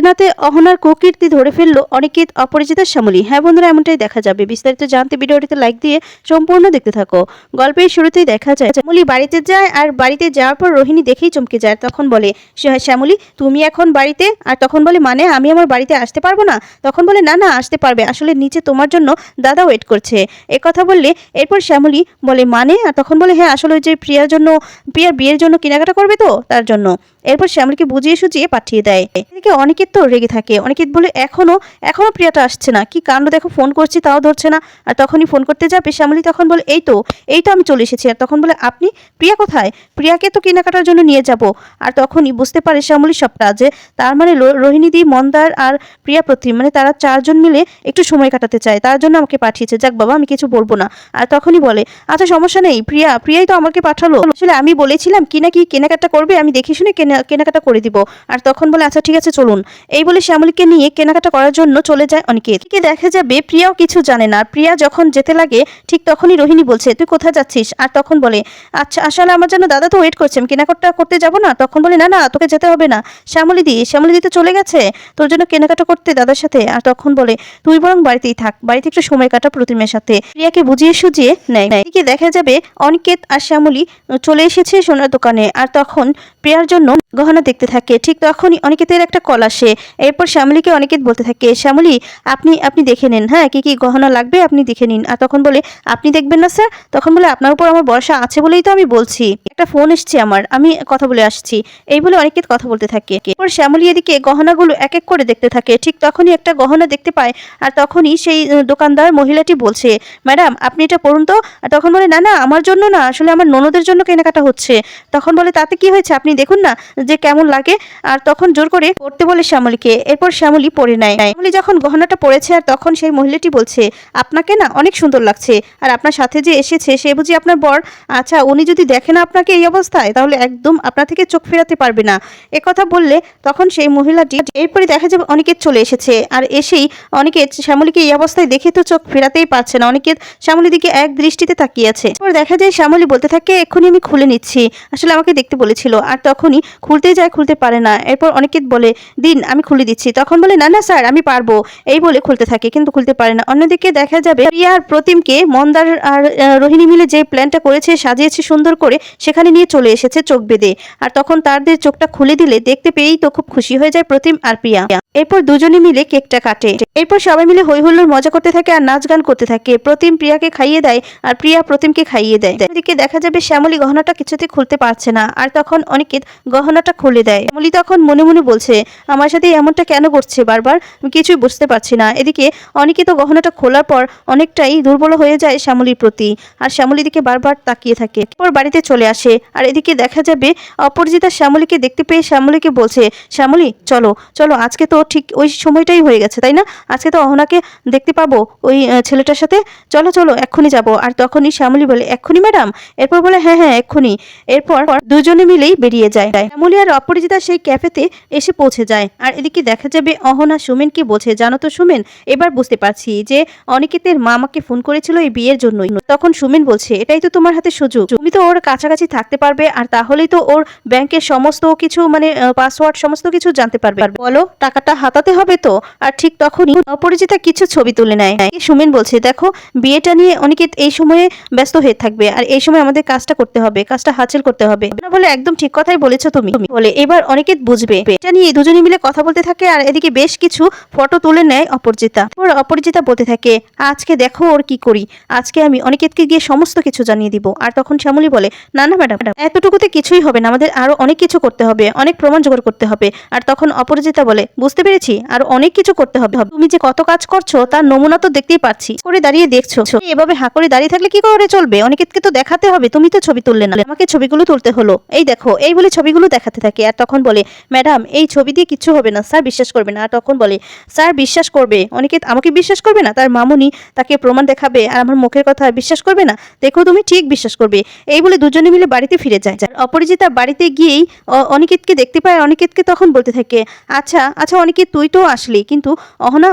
নাতে অহনার কুকীর্তি ধরে ফেলল অনিকেত, অপরিচিতা, শ্যামলী। হ্যাঁ বন্ধুরা, এমনটাই দেখা যাবে। বিস্তারিত জানতে ভিডিওটিতে লাইক দিয়ে সম্পূর্ণ দেখতে থাকো। গল্পের শুরুতেই দেখা যায় শ্যামলী বাড়িতে যায়, আর বাড়িতে যাওয়ার পর রোহিণী দেখেই চমকে যায়। তখন বলে, শ্যামলী তুমি এখন বাড়িতে? আর তখন বলে, মানে আমি আমার বাড়িতে আসতে পারবো না? তখন বলে, না না আসতে পারবে, আসলে নিচে তোমার জন্য দাদা ওয়েট করছে। কথা বললে এরপর শ্যামলী বলে, মানে? আর তখন বলে, হ্যাঁ আসলে ওই যে প্রিয়ার বিয়ের জন্য কেনাকাটা করবে তো তার জন্য। এরপর শ্যামলীকে বুঝিয়ে সুঝিয়ে পাঠিয়ে দেয়। এদিকে অনিকেত তো রেগে থাকে। অনিকেত বলে, এখনো প্রিয়াটা আসছে না, কি কাণ্ড দেখো, ফোন করছি তাও ধরছে না। আর তখনই ফোন করতে যাবে শ্যামলী তখন বলে, এই তো আমি চলে এসেছি। আর তখন বলে, আপনি? প্রিয়া কোথায়? প্রিয়াকে তো কেনাকাটার জন্য নিয়ে যাব। আর তখনই বুঝতে পারে শ্যামলী সবটা, যে তার মানে রোহিণীদি, মন্দার আর প্রিয়া প্রতিম, মানে তারা চারজন মিলে একটু সময় কাটাতে চায়, তার জন্য আমাকে পাঠিয়েছে। যাক বাবা, আমি কিছু বলবো না। আর তখনই বলে, আচ্ছা সমস্যা নেই, প্রিয়াই তো আমাকে পাঠালো, আসলে আমি বলেছিলাম কি না কি কেনাকাটা করবে, আমি দেখে শুনে কেনাকাটা করে দিব। আর তখন বলে, আচ্ছা ঠিক আছে চলুন। এই বলে শ্যামলীকে নিয়ে কেনাকাটা করার জন্য চলে যায় অনিকেত। দেখা যাবে প্রিয়াও কিছু জানে না। প্রিয়া যখন যেতে লাগে ঠিক তখনই রোহিণী বলছে, তুই কোথায় যাচ্ছিস? আর তখন বলে, আচ্ছা আসলে আমার জন্য দাদা তো ওয়েট করছে, আমি কেনাকাটা করতে যাব না। তখন বলে, না না তোকে যেতে হবে না, শ্যামলী তো চলে গেছে তোর জন্য কেনাকাটা করতে দাদার সাথে। আর তখন বলে, তুই বরং বাড়িতেই থাক, বাড়িতে একটু সময় কাটা প্রতিমের সাথে। প্রিয়াকে বুঝিয়ে সুঝিয়ে নেয়। এদিকে দেখা যাবে অনিকেত আর শ্যামলী চলে এসেছে সোনার দোকানে। আর তখন প্রিয়ার জন্য গহনা দেখতে থাকে। ঠিক তখনই অনিকেতের একটা কল আসে। এরপর শ্যামলীকে অনিকেত বলতে থাকে, শ্যামলী আপনি দেখে নিন, হ্যাঁ কি কি গহনা লাগবে আপনি দেখে নিন। আর তখন বলে, আপনি দেখবেন না স্যার? তখন বলে, আপনার উপর আমার ভরসা আছে বলেই তো আমি বলছি, একটা ফোন এসছে আমার, আমি কথা বলে আসছি। এই বলে অনিকেত কথা বলতে থাকে। এরপর শ্যামলী এদিকে গহনাগুলো এক এক করে দেখতে থাকে। ঠিক তখনই একটা গহনা দেখতে পায়। আর তখনই সেই দোকানদার মহিলাটি বলছে, ম্যাডাম আপনি এটা পড়ুন তো। আর তখন বলে, না না আমার জন্য না, আসলে আমার ননদের জন্য কেনাকাটা হচ্ছে। তখন বলে, তাতে কি হয়েছে, আপনি দেখুন না যে কেমন লাগে। আর তখন জোর করে পড়তে বলে শ্যামলীকে। এরপর শ্যামলী পরে নেয়। শ্যামলী যখন গহনাটা পড়েছে, আর তখন সেই মহিলাটি বলছে, আপনাকে না অনেক সুন্দর লাগছে, আর আপনার সাথে যে এসেছে সে বুঝি আপনার বর? আচ্ছা উনি যদি দেখে না আপনাকে এই অবস্থায়, তাহলে একদম আপনার থেকে চোখ ফেরাতে পারবে না। কথা বললে তখন সেই মহিলাটি, এরপরে দেখা যাবে অনিকেত চলে এসেছে। আর এসেই অনিকেত শ্যামলীকে এই অবস্থায় দেখে তো চোখ ফেরাতেই পারছে না। অনিকেত শ্যামলীর দিকে এক দৃষ্টিতে তাকিয়ে আছে। এরপর দেখা যায় শ্যামলী বলতে থাকে, এক্ষুনি আমি খুলে নিচ্ছি, আসলে আমাকে দেখতে বলেছিল। আর তখনই খুলতে যায়, খুলতে পারে না। এরপর অনিকেত বলে, দিন আমি খুলে দিচ্ছি। তখন বলে, না না স্যার আমি পারবো। এই বলে খুলতে থাকে, কিন্তু খুলতে পারে না। অন্যদিকে দেখা যাবে প্রিয়া আর প্রতিমকে মন্দার আর রোহিণী মিলে যে প্ল্যানটা করেছে, সাজিয়েছে সুন্দর করে, সেখানে নিয়ে চলে এসেছে চোখ বেঁধে। আর তখন তাদের চোখটা খুলে দিলে দেখতে পেয়েই তো খুব খুশি হয়ে যায় প্রতিম আর প্রিয়া। এরপর দুজনে মিলে কেকটা কাটে। এরপর সবাই মিলে হই হুল্লোড় মজা করতে থাকে আর নাচ গান করতে থাকে। প্রতিম প্রিয়াকে খাইয়ে দেয়, আর প্রিয়া প্রতিমকে খাইয়ে দেয়। এদিকে দেখা যাবে শ্যামলী গহনাটা কিছুতে খুলতে পারছে না। আর তখন অনিকেত গহনাটা খুলে দেয়। শ্যামলী তখন মনে মনে বলছে, আমার সাথে এমনটা কেন করছে বারবার, আমি কিছুই বুঝতে পারছি না। এদিকে অনিকেত গহনাটা খোলার পর অনেকটাই দুর্বল হয়ে যায় শ্যামলীর প্রতি, আর শ্যামলীর দিকে বারবার তাকিয়ে থাকে। এরপর বাড়িতে চলে আসে। আর এদিকে দেখা যাবে অপরাজিতা শ্যামলীকে দেখতে পেয়ে শ্যামলীকে বলছে, শ্যামলী চলো চলো, আজকে তো ঠিক ওই সময়টাই হয়ে গেছে তাই না, আজকে তো অহনাকে দেখতে পাবো ওই ছেলেটার সাথে, চলো চলো এক্ষুনি যাবো। আর তখনই শ্যামলী বলে, এক্ষুনি ম্যাডাম? এরপর বলে, হ্যাঁ হ্যাঁ এক্ষুনি। এরপর দুজনে মিলেই বেরিয়ে যায়। শ্যামলী আর অপরাজিতা সেই ক্যাফেতে এসে পৌঁছে যায়। আর এদিকে দেখা যাবে অহনা সুমেনকে বলছে, জানো তো সুমেন, এবার বুঝতে পারছি যে অনিকেতের মা আমাকে ফোন করেছিল এই বিয়ের জন্যই। তখন সুমেন বলছে, এটাই তো তোমার হাতে সুযোগ, তুমি তো ওর কাছাকাছি থাকতে পারবে, আর তাহলেই তো ওর ব্যাংকের সমস্ত কিছু, মানে পাসওয়ার্ড সমস্ত কিছু জানতে পারবে। বলো টাকাটা হাতাতে হবে তো। আর ঠিক তখনই অপরিচিতা কিছু ছবি তুলে নেয়। সুমেন বলছে, দেখো বিয়েটা নিয়ে অনিকেত এই সময়ে ব্যস্ত হয়ে থাকবে, আর এই সময় আমাদের কাজটা করতে হবে, কাজটা হাসিল করতে হবে। বলে, একদম ঠিক কথাই বলেছো তুমি। বলে, এবার অনিকেত বুঝবে। এটা নিয়ে দুজনে মিলে কথা বলতে থাকে। আর এদিকে বেশ কিছু ফটো তুলে নেয় অপরিচিতা। অপরিচিতা বলতে থাকে, আজকে দেখো ওর কি করি, আজকে আমি অনিকেতকে গিয়ে সমস্ত কিছু জানিয়ে দিব। আর তখন শ্যামলী বলে, না না ম্যাডাম এতটুকুতে কিছুই হবে না, আমাদের আরো অনেক কিছু করতে হবে, অনেক প্রমাণ জোগাড় করতে হবে। আর তখন অপরাজিতা বলে, বুঝতে পেরেছি, আরো অনেক কিছু করতে হবে, তুমি যে কত কাজ করছো তার নমুনা তো দেখতেই পাচ্ছি, করে দাঁড়িয়ে দেখছো, এভাবে হাঁ করে দাঁড়িয়ে থাকলে কি করে চলবে, অনিকেতকে তো দেখাতে হবে, তুমি তো ছবি তুললে না, আমাকে ছবিগুলো তুলতে হলো, এই দেখো। এই বলে ছবিগুলো দেখাতে থাকে। আর তখন বলে, ম্যাডাম এই ছবি দিয়ে কিচ্ছু হবে না, স্যার বিশ্বাস করবে না। আর তখন বলে, স্যার বিশ্বাস করবে, অনিকেত আমাকে বিশ্বাস করবে না, তার মামুনি তাকে প্রমাণ দেখাবে, আর আমার মুখের কথা বিশ্বাস করবে না, দেখো তুমি ঠিক বিশ্বাস করবে। এই বলে দুজনে মিলে বাড়িতে ফিরে যায়। অপরাজিতা বাড়িতে গিয়েই অনিকেতকে দেখতে পায়। অনিকেতকে তখন বলতে থাকে, আচ্ছা আচ্ছা অনিকেত অনিকেত তুই তো আসলি, কিন্তু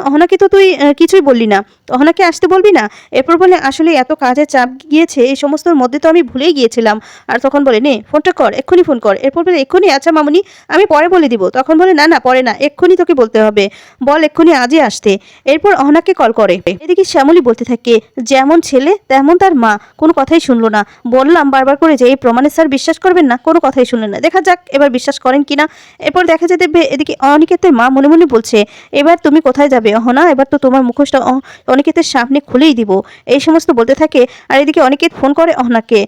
অহনাকে তো তুই কিছুই বললি না, অহনাকে আসতে বলবি না? এরপর বলে আসলে এত কাজের চাপ গিয়েছে, এই সমস্তর মধ্যে তো আমি ভুলেই গিয়েছিলাম। আর তখন বলে নে ফোনটা কর, এক্ষুনি ফোন কর। এরপর বলে এক্ষুনি? আচ্ছা মামুনি, আমি পরে বলে দিব। তখন বলে না না পরে না, এক্ষুনি তোকে বলতে হবে, বল এক্ষুনি আজই আসতে। এরপর অহনাকে কল করে। এদিকে শ্যামলী বলতে থাকে যেমন ছেলে তেমন তার মা, কোনো কথাই শুনলো না। বললাম বারবার করে যে এই প্রমাণে স্যার বিশ্বাস করবেন না, কোনো কথাই শুনলেন না। দেখা যাক এবার বিশ্বাস করেন কিনা। এরপর দেখা যেতে এদিকে অনিকেতের মা মনে মনে বলছে এবার তুমি কোথায় যাবে অহনা, এবার তো তোমার মুখোশটা অনিকেতের সামনে খুলেই দিব, এই সমস্ত বলতে থাকে। আর এদিকে অনিকেত ফোন করে অহনাকে।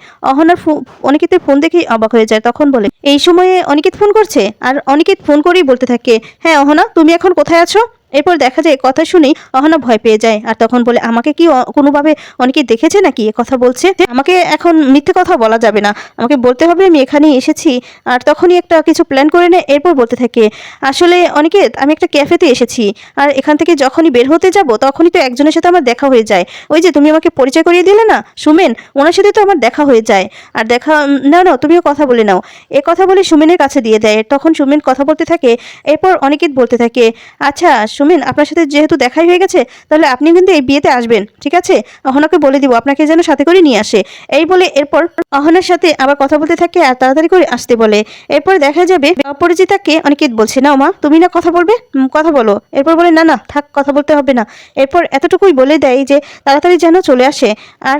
অনিকেতের ফোন দেখেই অবাক হয়ে যায়। তখন বলে এই সময়ে অনিকেত ফোন করছে? আর অনিকেত ফোন করেই বলতে থাকে হ্যাঁ অহনা, তুমি এখন কোথায় আছো? এরপর দেখা যায় কথা শুনেই অহনা ভয় পেয়ে যায়। আর তখন বলে আমাকে কি কোনোভাবে অনেকে দেখেছে নাকি এ কথা বলছে? আমাকে এখন মিথ্যে কথা বলা যাবে না, আমাকে বলতে হবে আমি এখানে এসেছি। আর তখনই একটা কিছু প্ল্যান করে নেয়। এরপর বলতে থাকে আসলে অনিকেত আমি একটা ক্যাফেতে এসেছি, আর এখান থেকে যখনই বের হতে যাব তখনই তো একজনের সাথে আমার দেখা হয়ে যায়। ওই যে তুমি আমাকে পরিচয় করিয়ে দিলে না সুমেন, ওনার সাথে তো আমার দেখা হয়ে যায়। আর দেখা নাও নাও তুমিও কথা বলে নাও। এ কথা বলে সুমেনের কাছে দিয়ে দেয়। তখন সুমেন কথা বলতে থাকে। এরপর অনিকেত বলতে থাকে আচ্ছা সুমেন, আপনার সাথে যেহেতু দেখাই হয়ে গেছে তাহলে আপনি কিন্তু এই বিয়েতে আসবেন, ঠিক আছে? অহনাকে বলে দিব আপনাকে যেন সাথে করে নিয়ে আসে। এই বলে এরপর অহনার সাথে আবার কথা বলতে থাকে আর তাড়াতাড়ি করে আসতে বলে। এরপর দেখা যাবে অপরাজিতাকে অনিকেত বলছে না মা তুমি না কথা বলবে, কথা বলো। এরপর বলে না না থাক, কথা বলতে হবে না। এরপর এতটুকুই বলে দেয় যে তাড়াতাড়ি যেন চলে আসে। আর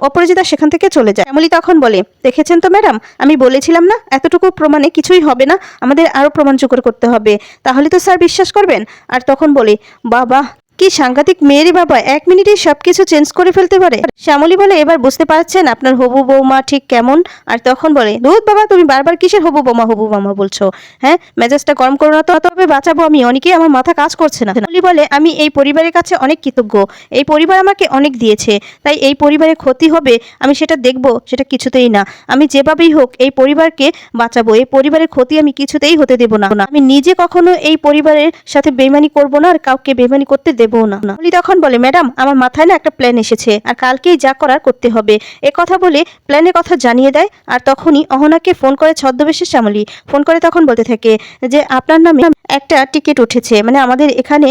অপরাজিতা সেখান থেকে চলে যায়। শ্যামলী তখন বলে দেখেছেন তো ম্যাডাম, আমি বলেছিলাম না এতটুকু প্রমাণে কিছুই হবে না, আমাদের আরো প্রমাণ জোগাড় করতে হবে, তাহলে তো স্যার বিশ্বাস করবেন। আর তখন বলে বাবা কি সাংঘাতিক মেয়েরই বাবা, 1 মিনিটেই সবকিছু চেঞ্জ করে ফেলতে পারে। শ্যামলী বলে এবার বুঝতে পারছেন আপনার হবু বৌমা ঠিক কেমন? আর তখন বলে দুধ বাবা তুমি বারবার কিসের হবু বৌমা বলছো? হ্যাঁ মেজাজটা গরম করো না তো, তবে বাঁচাবো আমি অনেকেই, আমার মাথা কাজ করছে না। শ্যামলী বলে আমি এই পরিবারের কাছে অনেক কৃতজ্ঞ, এই পরিবার আমাকে অনেক দিয়েছে, তাই এই পরিবারের ক্ষতি হবে আমি সেটা দেখবো, সেটা কিছুতেই না। আমি যেভাবেই হোক এই পরিবারকে বাঁচাবো, এই পরিবারের ক্ষতি আমি কিছুতেই হতে দেব না। আমি নিজে কখনো এই পরিবারের সাথে বেইমানি করব না, আর কাউকে বেইমানি করতে দেবো না। উনি তখন বলে ম্যাডাম আমার মাথায় না একটা প্ল্যান এসেছে, আর কালকেই যা করার করতে হবে। এ কথা বলে প্ল্যানের কথা জানিয়ে দেয়। আর তখনই অহনাকে ফোন করে ছদ্মবেশে শ্যামলী ফোন করে তখন বলতে থাকে যে আপনার নামে একটা টিকিট উঠেছে, মানে আমাদের এখানে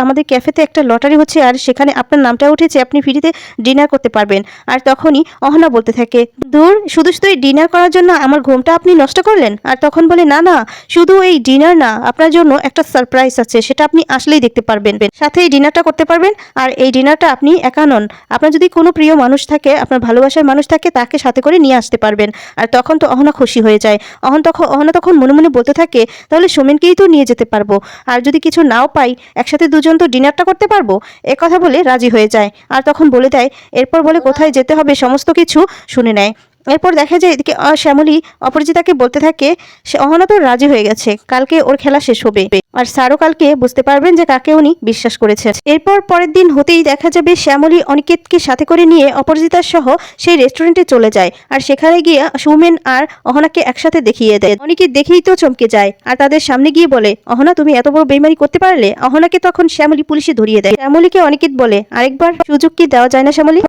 আমাদের ক্যাফেতে একটা লটারি হচ্ছে, আর সেখানে আপনার নামটা উঠেছে, আপনি ফ্রিতে ডিনার করতে পারবেন। আর তখনই অহনা বলতে থাকে দূর, শুধু শুধু এই ডিনার করার জন্য আমার ঘুমটা আপনি নষ্ট করলেন। আর তখন বলে না না, শুধু এই ডিনার না, আপনার জন্য একটা সারপ্রাইজ আছে, সেটা আপনি আসলেই দেখতে পারবেন, সাথে এই ডিনারটা করতে পারবেন। আর এই ডিনারটা আপনি একা নন, আপনার যদি কোনো প্রিয় মানুষ থাকে, আপনার ভালোবাসার মানুষ থাকে, তাকে সাথে করে নিয়ে আসতে পারবেন। আর তখন তো অহনা খুশি হয়ে যায়। অহনা তখন মনে মনে বলতে থাকে তাহলে সোমেনকেই তো নিয়ে যেতে পারবো, আর যদি কিছু নাও পাই একসাথে দুজন তো ডিনারটা করতে পারবো। এ কথা বলে রাজি হয়ে যায়। আর তখন বলে দেয় এরপর বলে কোথায় যেতে হবে সমস্ত কিছু শুনে নেয়। এরপর দেখা যায় এদিকে শ্যামলী অপরাজিতাকে বলতে থাকে অহনা তো রাজি হয়ে গেছে, কালকে ওর খেলা শেষ হবে, আর স্যারও কালকে বুঝতে পারবেন যে কাকে উনি বিশ্বাস করেছে। এরপর পরের দিন হতেই দেখা যাবে শ্যামলী অনিকেতকে সাথে করে নিয়ে অপরাজিতার সহ সেই রেস্টুরেন্টে চলে যায়। আর সেখানে গিয়ে সুমেন আর অহনাকে একসাথে দেখিয়ে দেয়। অনিকেত দেখেই তো চমকে যায়, আর তাদের সামনে গিয়ে বলে অহনা তুমি এত বড় বেইমানি করতে পারলে? অহনাকে তখন শ্যামলী পুলিশে ধরিয়ে দেয়। শ্যামলীকে অনিকেত বলে আরেকবার সুযোগ কি দেওয়া যায় না শ্যামলী?